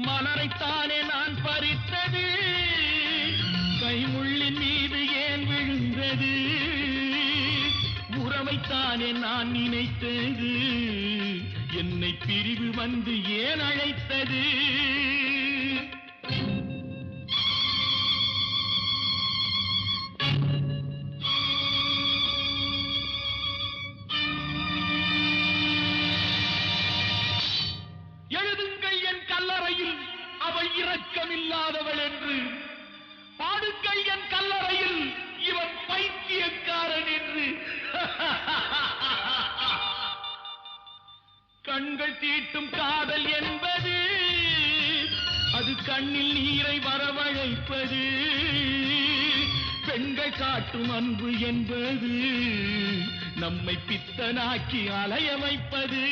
மலரைத்தானே நான் பறித்தது, கைமுள்ளின் மீது ஏன் விழுந்தது? உறவைத்தானே நான் நினைத்தது, என்னை பிரிவு வந்து ஏன் அழைத்தது? எழுதுங்கள் என் கல்லறையில் அவள் இரக்கமில்லாதவள் என்று, பாடுங்கள் என் கல்லறையில் இவன் பைத்தியக்காரன் என்று. கண்கள் தீட்டும் காதல் என்பது அது கண்ணில் நீரை வரவழைப்பது, பெண்கள் காட்டும் அன்பு என்பது நம்மை பித்தனாக்கி அலைய வைப்பது.